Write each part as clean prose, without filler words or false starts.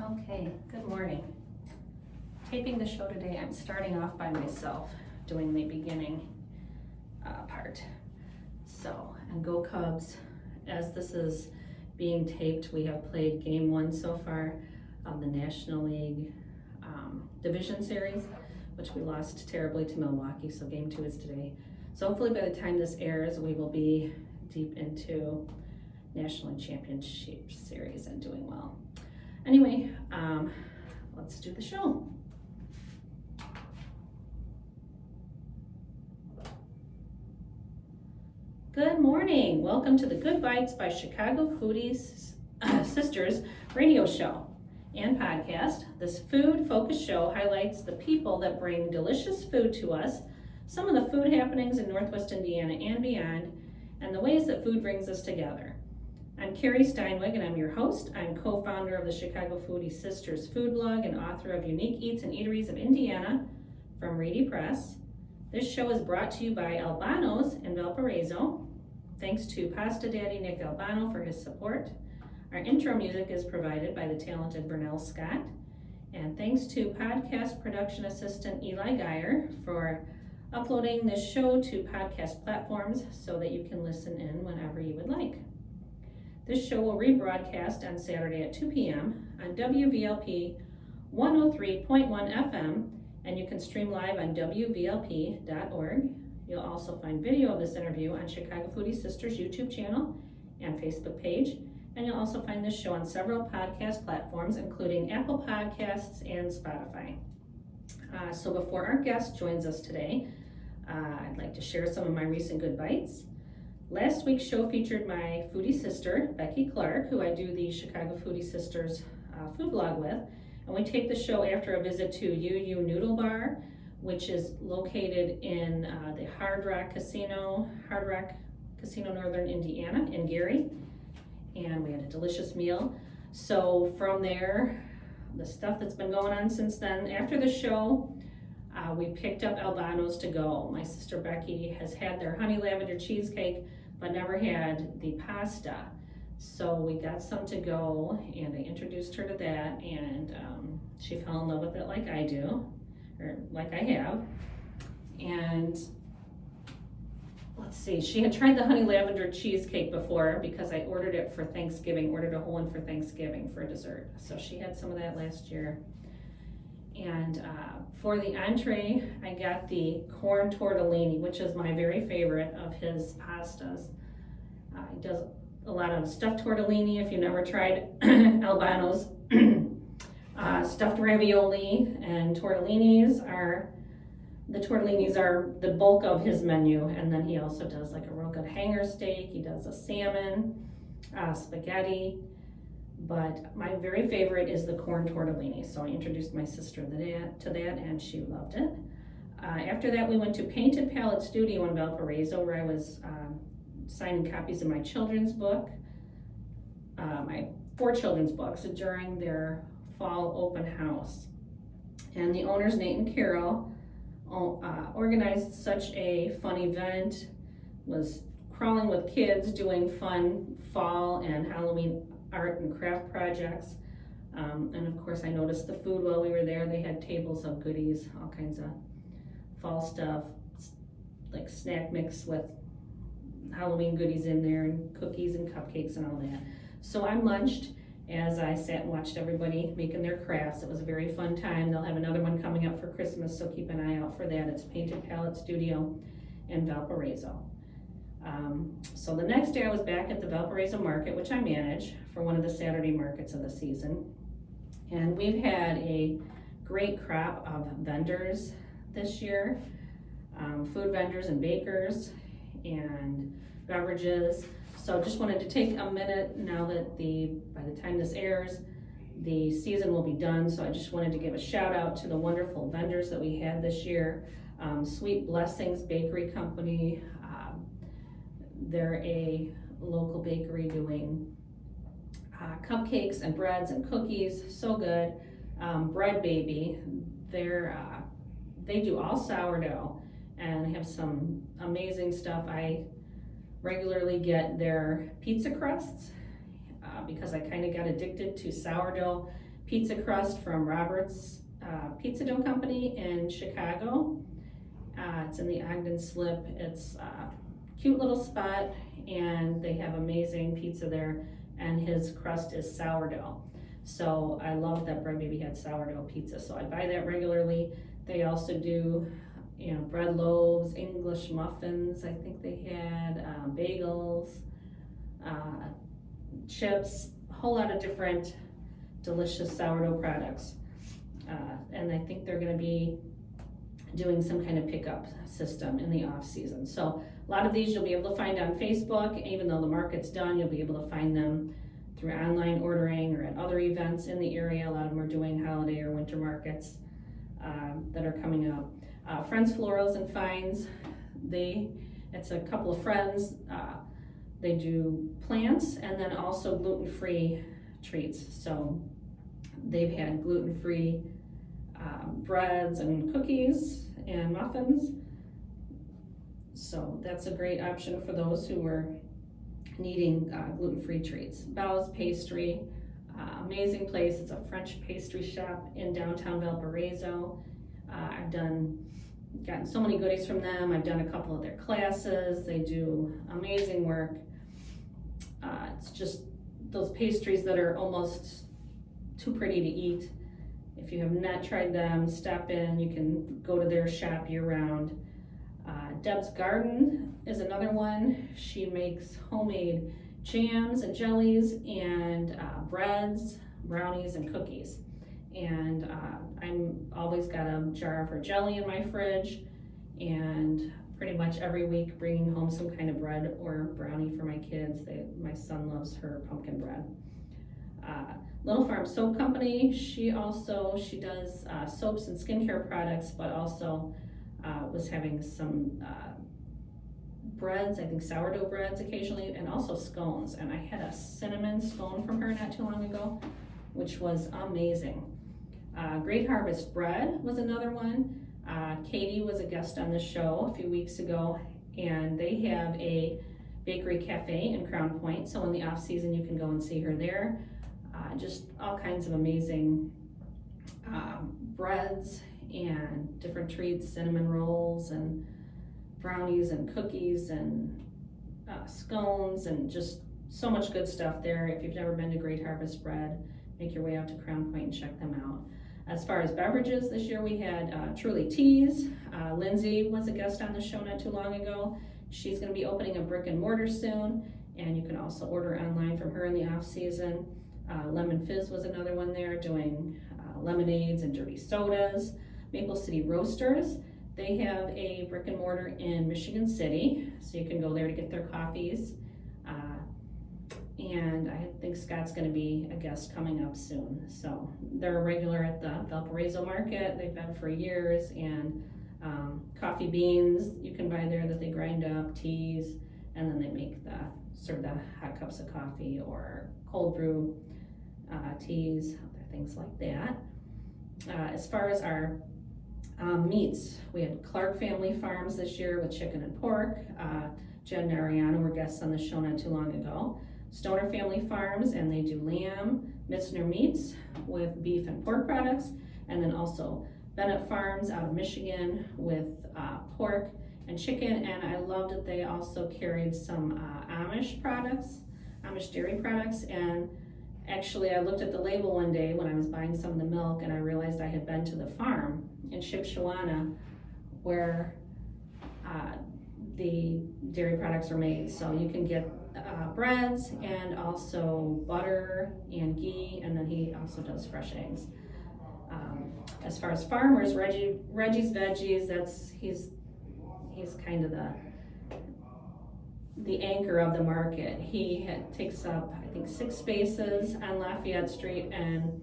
Okay, good morning. Taping the show today, I'm starting off by myself, doing the beginning part. So, and go Cubs. As this is being taped, we have played game 1 so far of the National League Division Series, which we lost terribly to Milwaukee, so game 2 is today. So hopefully by the time this airs, we will be deep into National League Championship Series and doing well. Anyway, let's do the show. Good morning. Welcome to the Good Bytes by Chicago Foodie Sisters radio show and podcast. This food-focused show highlights the people that bring delicious food to us, some of the food happenings in Northwest Indiana and beyond, and the ways that food brings us together. I'm Carrie Steinweg, and I'm your host. I'm co-founder of the Chicago Foodie Sisters food blog and author of Unique Eats and Eateries of Indiana from Reedy Press. This show is brought to you by Albano's in Valparaiso. Thanks to Pasta Daddy Nick Albano for his support. Our intro music is provided by the talented Burnell Scott. And thanks to podcast production assistant Eli Geyer for uploading this show to podcast platforms so that you can listen in whenever you would like. This show will rebroadcast on Saturday at 2 p.m. on WVLP 103.1 FM, and you can stream live on WVLP.org. You'll also find video of this interview on Chicago Foodie Sisters YouTube channel and Facebook page, and you'll also find this show on several podcast platforms, including Apple Podcasts and Spotify. So before our guest joins us today, I'd like to share some of my recent Good Bites. Last week's show featured my foodie sister, Becky Clark, who I do the Chicago Foodie Sisters food blog with. And we taped the show after a visit to UU Noodle Bar, which is located in the Hard Rock Casino Northern Indiana in Gary. And we had a delicious meal. So from there, the stuff that's been going on since then, after the show, we picked up Albano's to go. My sister Becky has had their honey lavender cheesecake, but never had the pasta. So we got some to go, and I introduced her to that, and she fell in love with it like I do, or like I have. And let's see, she had tried the honey lavender cheesecake before because I ordered it for Thanksgiving, ordered a whole one for Thanksgiving for dessert. So she had some of that last year. And for the entree, I got the corn tortellini, which is my very favorite of his pastas. He does a lot of stuffed tortellini. If you've never tried Albano's stuffed ravioli and tortellinis are the bulk of his menu. And then he also does like a real good hanger steak. He does a salmon, spaghetti. But my very favorite is the corn tortellini. So I introduced my sister to that, and she loved it. After that, we went to Painted Palette Studio in Valparaiso, where I was signing copies of my children's book, my 4 children's books during their fall open house. And the owners, Nate and Carol, organized such a fun event, was crawling with kids, doing fun fall and Halloween art and craft projects. And of course I noticed the food while we were there. They had tables of goodies, all kinds of fall stuff, like snack mix with Halloween goodies in there, and cookies and cupcakes and all that. So I munched as I sat and watched everybody making their crafts. It was a very fun time. They'll have another one coming up for Christmas, so keep an eye out for that. It's Painted Palette Studio in Valparaiso. So the next day I was back at the Valparaiso Market, which I manage for one of the Saturday markets of the season. And we've had a great crop of vendors this year, food vendors and bakers and beverages. So just wanted to take a minute now that by the time this airs, the season will be done. So I just wanted to give a shout out to the wonderful vendors that we had this year. Sweet Blessings Bakery Company. They're a local bakery doing cupcakes and breads and cookies, so good. Bread Baby, they do all sourdough and have some amazing stuff. I regularly get their pizza crusts because I kind of got addicted to sourdough pizza crust from Robert's Pizza Dough Company in Chicago. It's in the Ogden Slip. It's a cute little spot, and they have amazing pizza there, and his crust is sourdough. So I love that Bread Baby had sourdough pizza, so I buy that regularly. They also do, bread loaves, English muffins, I think they had, bagels, chips, a whole lot of different delicious sourdough products. And I think they're gonna be doing some kind of pickup system in the off season. So a lot of these you'll be able to find on Facebook. Even though the market's done, you'll be able to find them through online ordering or at other events in the area. A lot of them are doing holiday or winter markets that are coming up. Friends Florals and Finds, it's a couple of friends. They do plants and then also gluten-free treats. So they've had gluten-free breads and cookies and muffins. So that's a great option for those who are needing gluten-free treats. Bell's Pastry, amazing place. It's a French pastry shop in downtown Valparaiso. I've gotten so many goodies from them. I've done a couple of their classes. They do amazing work. It's just those pastries that are almost too pretty to eat. If you have not tried them, stop in. You can go to their shop year-round. Deb's Garden is another one. She makes homemade jams and jellies and breads, brownies, and cookies. And I'm always got a jar of her jelly in my fridge, and pretty much every week bringing home some kind of bread or brownie for my kids. My son loves her pumpkin bread. Little Farm Soap Company, she does soaps and skincare products, but also was having some breads, I think sourdough breads occasionally, and also scones. And I had a cinnamon scone from her not too long ago, which was amazing. Great Harvest Bread was another one. Katie was a guest on the show a few weeks ago, and they have a bakery cafe in Crown Point. So in the off season, you can go and see her there. Just all kinds of amazing breads and different treats, cinnamon rolls and brownies and cookies and scones, and just so much good stuff there. If you've never been to Great Harvest Bread, make your way out to Crown Point and check them out. As far as beverages, this year we had Truly Teas. Lindsay was a guest on the show not too long ago. She's going to be opening a brick and mortar soon, and you can also order online from her in the off season. Lemon Fizz was another one there, doing lemonades and dirty sodas. Maple City Roasters, they have a brick and mortar in Michigan City, so you can go there to get their coffees. And I think Scott's going to be a guest coming up soon. So they're a regular at the Valparaiso market. They've been for years, and coffee beans you can buy there that they grind up, teas, and then they serve the hot cups of coffee or cold brew teas, other things like that. As far as our meats, we had Clark Family Farms this year with chicken and pork. Jen and Ariana were guests on the show not too long ago. Stoner Family Farms, and they do lamb, Mitzner Meats with beef and pork products, and then also Bennett Farms out of Michigan with pork and chicken. And I loved that they also carried some Amish dairy products. And actually, I looked at the label one day when I was buying some of the milk, and I realized I had been to the farm in Shipshawana where the dairy products are made. So you can get breads and also butter and ghee, and then he also does fresh eggs. As far as farmers, Reggie's Veggies, he's kind of the anchor of the market. He takes up, I think, 6 spaces on Lafayette Street, and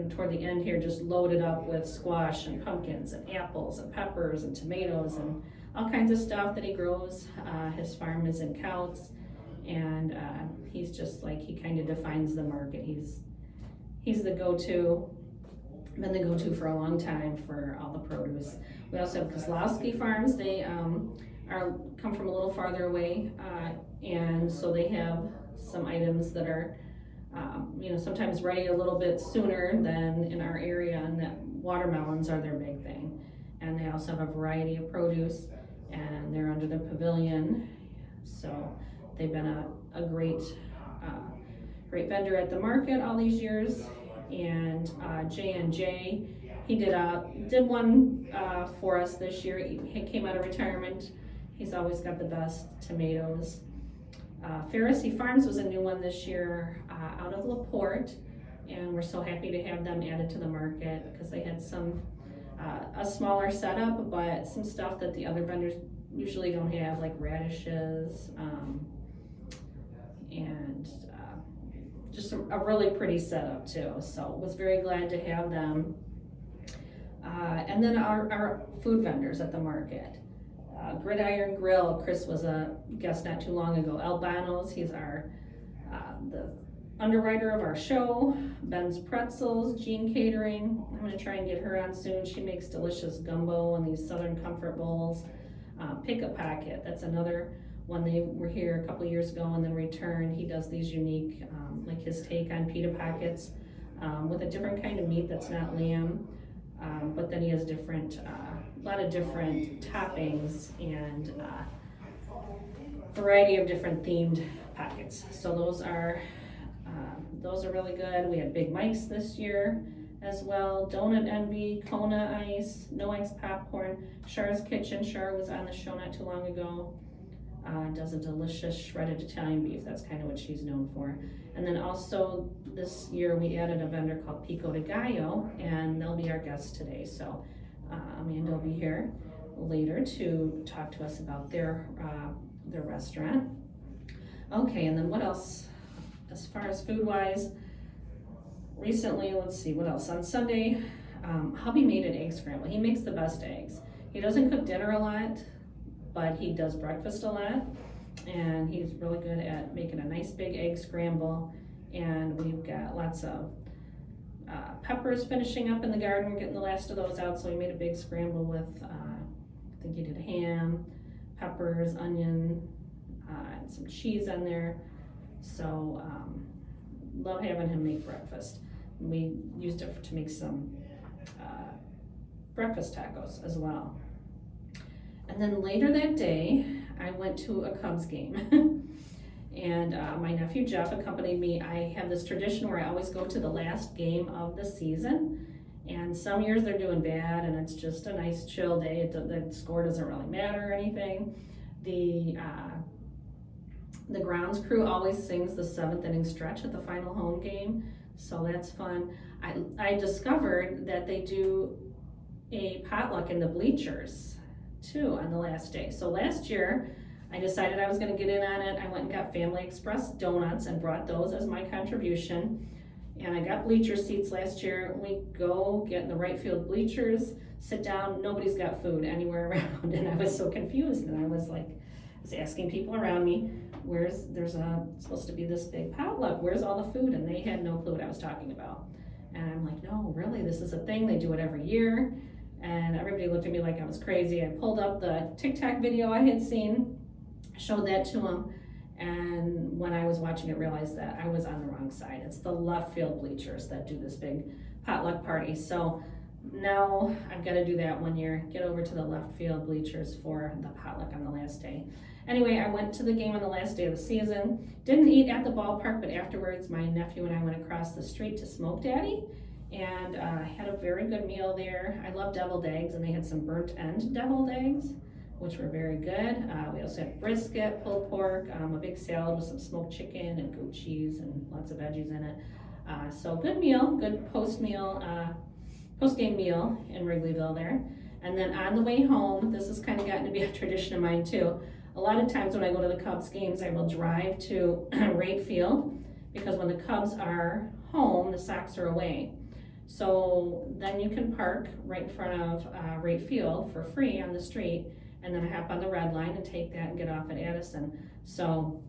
toward the end here, just loaded up with squash and pumpkins and apples and peppers and tomatoes and all kinds of stuff that he grows. His farm is in Couts, and he's just he kind of defines the market. He's the go-to, been the go-to for a long time for all the produce. We also have Kozlowski Farms. They come from a little farther away, and so they have some items that are sometimes ready a little bit sooner than in our area, and that watermelons are their big thing. And they also have a variety of produce, and they're under the pavilion. So they've been a great vendor at the market all these years. And J&J, he did one for us this year. He came out of retirement. He's always got the best tomatoes. Pharisee Farms was a new one this year out of LaPorte, and we're so happy to have them added to the market because they had some a smaller setup, but some stuff that the other vendors usually don't have, like radishes, and just a really pretty setup too. So was very glad to have them. And then our food vendors at the market. Gridiron Grill, Chris was a guest not too long ago. Albano's, he's the underwriter of our show. Ben's Pretzels, Jean Catering. I'm gonna try and get her on soon. She makes delicious gumbo and these Southern Comfort Bowls. Pick a Pocket, that's another one. They were here a couple years ago and then returned. He does these unique, like his take on pita pockets with a different kind of meat that's not lamb. But then he has a lot of different toppings and variety of different themed pockets. So those are really good. We had Big Mike's this year as well. Donut Envy, Kona Ice, No Ice Popcorn, Char's Kitchen. Char was on the show not too long ago. Does a delicious shredded Italian beef. That's kind of what she's known for. And then also this year we added a vendor called Pico de Gallo, and they'll be our guest today. So Amanda will be here later to talk to us about their restaurant. Okay, and then what else? As far as food-wise, recently, let's see, what else? On Sunday, hubby made an egg scramble. He makes the best eggs. He doesn't cook dinner a lot, but he does breakfast a lot, and he's really good at making a nice big egg scramble. And we've got lots of peppers finishing up in the garden. We're getting the last of those out, so we made a big scramble with, I think he did ham, peppers, onion, and some cheese on there. So love having him make breakfast. We used it to make some breakfast tacos as well. And then later that day, I went to a Cubs game. And my nephew Jeff accompanied me. I have this tradition where I always go to the last game of the season. And some years they're doing bad, and it's just a nice chill day. The score doesn't really matter or anything. The grounds crew always sings the 7th inning stretch at the final home game, so that's fun. I discovered that they do a potluck in the bleachers too on the last day. So last year, I decided I was going to get in on it. I went and got Family Express donuts and brought those as my contribution. And I got bleacher seats last year. We go get in the right field bleachers, sit down, nobody's got food anywhere around. And I was so confused. And I was asking people around me, there's supposed to be this big potluck, where's all the food? And they had no clue what I was talking about. And I'm like, no, really, this is a thing, they do it every year. And everybody looked at me like I was crazy. I pulled up the TikTok video I had seen, showed that to them, and when I was watching it, realized that I was on the wrong side. It's the left field bleachers that do this big potluck party. So now I've got to do that one year, get over to the left field bleachers for the potluck on the last day. Anyway, I went to the game on the last day of the season. Didn't eat at the ballpark, but afterwards my nephew and I went across the street to Smoke Daddy and had a very good meal there. I love deviled eggs, and they had some burnt end deviled eggs, which were very good. We also had brisket, pulled pork, a big salad with some smoked chicken and goat cheese and lots of veggies in it. So good meal, good post-game meal in Wrigleyville there. And then on the way home, this has kind of gotten to be a tradition of mine too. A lot of times when I go to the Cubs games, I will drive to Wright Field, because when the Cubs are home, the Sox are away. So then you can park right in front of Wright Field for free on the street, and then I hop on the red line and take that and get off at Addison. So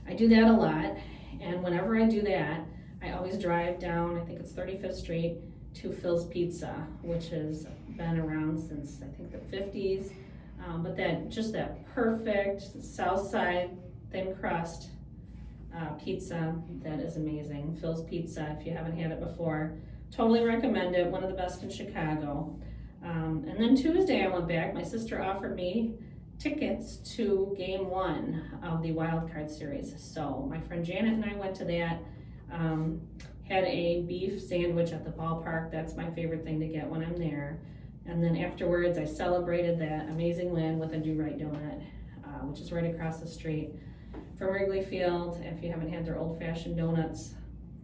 I do that a lot, and whenever I do that, I always drive down, I think it's 35th Street, to Phil's Pizza, which has been around since I think the 50s. But that perfect south side thin crust pizza that is amazing. Phil's Pizza, if you haven't had it before, totally recommend it. One of the best in Chicago. And then Tuesday I went back. My sister offered me tickets to game 1 of the wild card series. So my friend Janet and I went to that. Had a beef sandwich at the ballpark. That's my favorite thing to get when I'm there. And then afterwards I celebrated that amazing win with a do-right donut, which is right across the street from Wrigley Field. If you haven't had their old-fashioned donuts,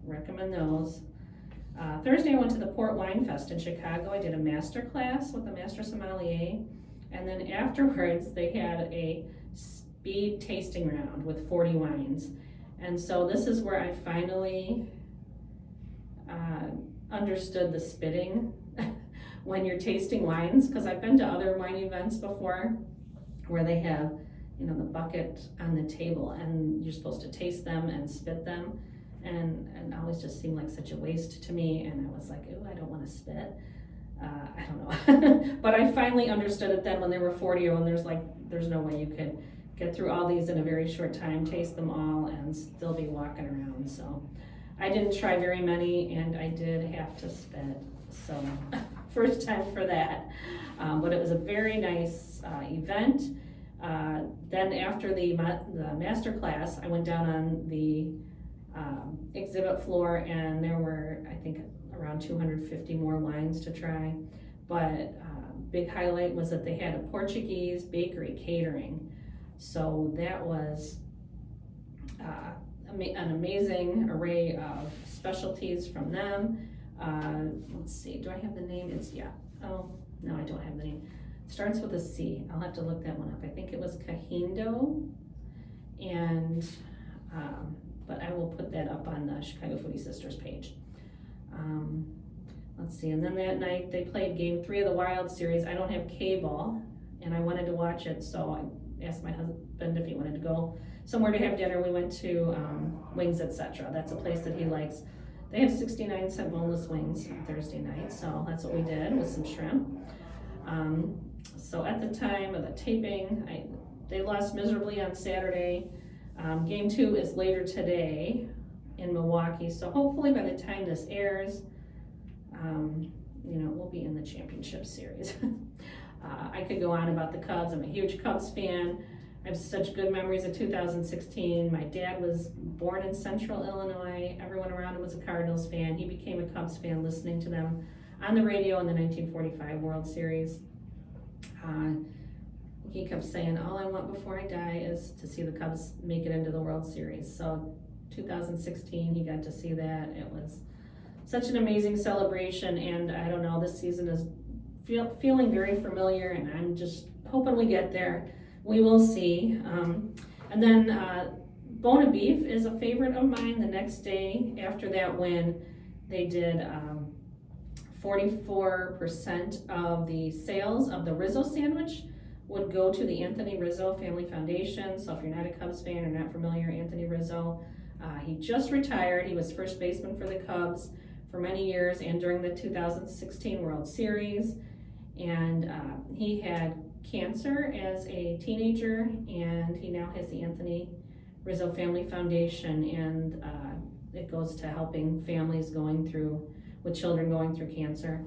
recommend those. Thursday I went to the Port Wine Fest in Chicago. I did a master class with a master sommelier. And then afterwards, they had a speed tasting round with 40 wines. And so this is where I finally understood the spitting when you're tasting wines, because I've been to other wine events before where they have, the bucket on the table and you're supposed to taste them and spit them. And it always just seemed like such a waste to me. And I was like, oh, I don't want to spit. I don't know. But I finally understood it then when there were 40 of them. There's no way you could get through all these in a very short time, taste them all, and still be walking around. So I didn't try very many, and I did have to spit. So first time for that. But it was a very nice event. Then after the master class, I went down on the exhibit floor, and there were, I think, around 250 more wines to try. But big highlight was that they had a Portuguese bakery catering. So that was an amazing array of specialties from them. Let's see, do I have the name? Oh, no, I don't have the name. It starts with a C. I'll have to look that one up. I think it was Cajindo. And, but I will put that up on the Chicago Foodie Sisters page. Let's see, and then that night they played game 3 of the Wild Series. I don't have cable, and I wanted to watch it, so I asked my husband if he wanted to go somewhere to have dinner. We went to Wings Etc. That's a place that he likes. They have 69-cent boneless wings on Thursday night, so that's what we did with some shrimp. So at the time of the taping, they lost miserably on Saturday. Game 2 is later today in Milwaukee, so hopefully by the time this airs, we'll be in the championship series. I could go on about the Cubs. I'm a huge Cubs fan. I have such good memories of 2016. My dad was born in Central Illinois. Everyone around him was a Cardinals fan. He became a Cubs fan listening to them on the radio in the 1945 World Series. He kept saying, all I want before I die is to see the Cubs make it into the World Series. So 2016, he got to see that. It was such an amazing celebration, and I don't know, this season is feeling very familiar, and I'm just hoping we get there. We will see. And then Bona Beef is a favorite of mine. The next day after that win, they did 44% of the sales of the Rizzo sandwich would go to the Anthony Rizzo Family Foundation. So if you're not a Cubs fan or not familiar, Anthony Rizzo, he just retired. He was first baseman for the Cubs for many years and during the 2016 World Series. And he had cancer as a teenager, and he now has the Anthony Rizzo Family Foundation, and it goes to helping families with children going through cancer.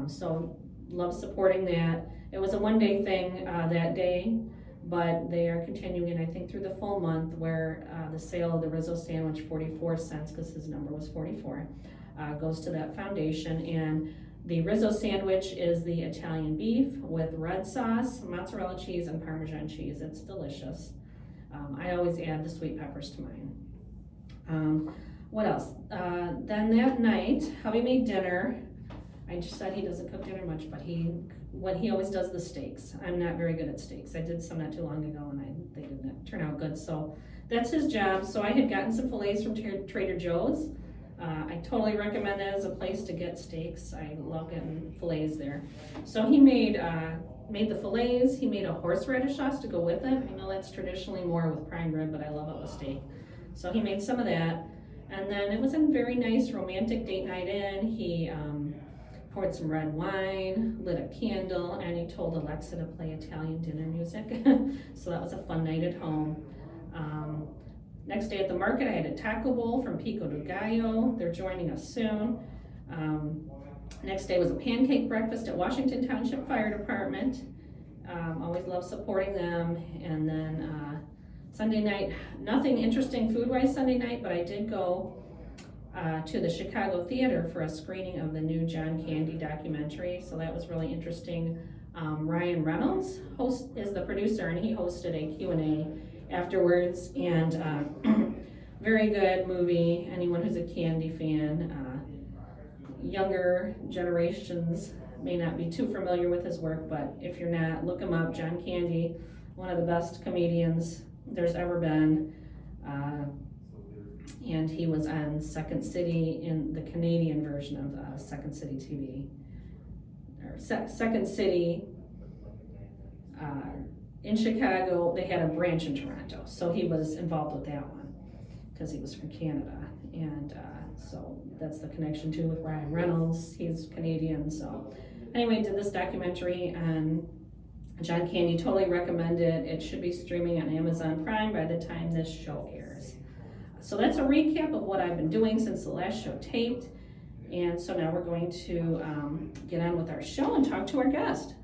So love supporting that. It was a one-day thing that day, but they are continuing, I think, through the full month, where the sale of the Rizzo sandwich, 44 cents, because his number was 44, goes to that foundation. And the Rizzo sandwich is the Italian beef with red sauce, mozzarella cheese, and Parmesan cheese. It's delicious. I always add the sweet peppers to mine. What else? Then that night, hubby made dinner. I just said he doesn't cook dinner much, but he always does the steaks. I'm not very good at steaks. I did some not too long ago, and they didn't turn out good. So that's his job. So I had gotten some fillets from Trader Joe's. I totally recommend that as a place to get steaks. I love getting fillets there. So he made the fillets. He made a horseradish sauce to go with it. I know that's traditionally more with prime rib, but I love it with steak. So he made some of that. And then it was a very nice romantic date night in. He poured some red wine, lit a candle, and he told Alexa to play Italian dinner music. So that was a fun night at home. Next day at the market, I had a taco bowl from Pico de Gallo. They're joining us soon. Next day was a pancake breakfast at Washington Township Fire Department. Always love supporting them. And then Sunday night, nothing interesting food-wise Sunday night, but I did go to the Chicago Theater for a screening of the new John Candy documentary, so that was really interesting. Ryan Reynolds is the producer, and he hosted a Q&A afterwards, and very good movie. Anyone who's a candy fan, younger generations may not be too familiar with his work, but if you're not, look him up. John Candy, one of the best comedians there's ever been. And he was on Second City in the Canadian version of Second City TV. Or Second City in Chicago, they had a branch in Toronto, so he was involved with that one because he was from Canada. And so that's the connection too with Ryan Reynolds. He's Canadian. So anyway, did this documentary on John Candy. Totally recommend it. It should be streaming on Amazon Prime by the time this show airs. So that's a recap of what I've been doing since the last show taped. And so now we're going to get on with our show and talk to our guest.